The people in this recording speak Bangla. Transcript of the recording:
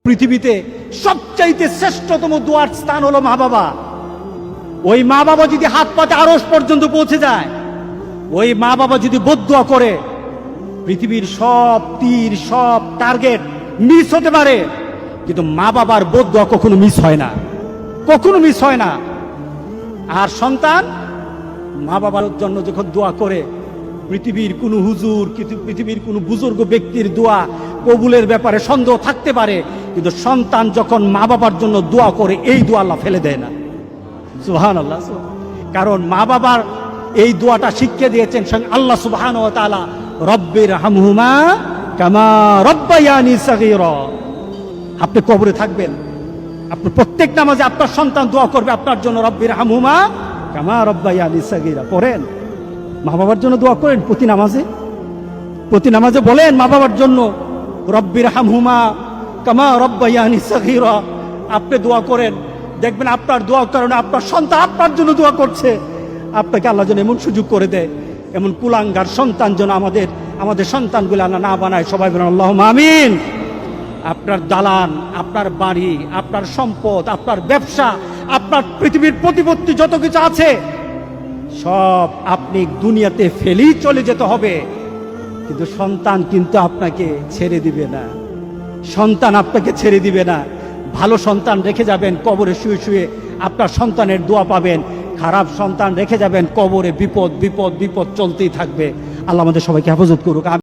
পৃথিবীতে সবচাইতে শ্রেষ্ঠতম দোয়ার স্থান হলো মা বাবা। ওই মা বাবা যদি হাত পাতে আরশ পর্যন্ত পৌঁছে যায়, ওই মা বাবা যদি বদদুয়া করে, পৃথিবীর সব তীর সব টার্গেট মিস হতে পারে, কিন্তু মা বাবার বদদুয়া কখনো মিস হয় না, কখনো মিস হয় না। আর সন্তান মা বাবার জন্য যখন দোয়া করে, পৃথিবীর কোনো হুজুর, পৃথিবীর কোনো বুজুর্গ ব্যক্তির দোয়া কবুলের ব্যাপারে সন্দেহ থাকতে পারে, কিন্তু সন্তান যখন মা বাবার জন্য দোয়া করে, এই দোয়া আল্লাহ ফেলে দেয় না। সুবহানাল্লাহ। কারণ মা বাবার এই দোয়াটা শিখিয়ে দিয়েছেন স্বয়ং আল্লাহ সুবহানাহু ওয়া তাআলা, রব্বির হামহুমা কামা রব্বায়ানি সাগীরা। আপনি কবরে থাকবেন, আপনি প্রত্যেক নামাজে আপনার সন্তান দোয়া করবে আপনার জন্য, রব্বির হামহুমা কামা রব্বায়ানি সাগীরা। পড়েন, মা বাবার জন্য দোয়া করেন প্রতি নামাজে বলেন মা বাবার জন্য, রব্বির হামহুমা কামা রব্বায়ানি সাগীরা। আপনি দোয়া করেন, দেখবেন আপনার দোয়ার কারণে আপনার সন্তান আপনার জন্য দোয়া করছে। আপনাকে আল্লাহ যেন এমন সুযোগ করে দেয়, এমন কুলাঙ্গার সন্তান যেন আমাদের সন্তানগুলো আল্লাহ না বানায়। সবাই বলেন আল্লাহুম্মা আমিন। আপনার দালান, আপনার বাড়ি, আপনার সম্পদ, আপনার ব্যবসা, আপনার পৃথিবীর প্রতিপত্তি যত কিছু আছে, সব আপনি দুনিয়াতে ফেলেই চলে যেতে হবে, কিন্তু সন্তান কিন্তু আপনাকে ছেড়ে দিবে না। সন্তান আপনাকে ছেড়ে দিবে না। ভালো সন্তান রেখে যাবেন, কবরে শুয়ে শুয়ে আপনার সন্তানের দোয়া পাবেন। খারাপ সন্তান রেখে যাবেন, কবরে বিপদ বিপদ বিপদ চলতেই থাকবে। আল্লাহ আমাদের সবাইকে হেফাজত করুক।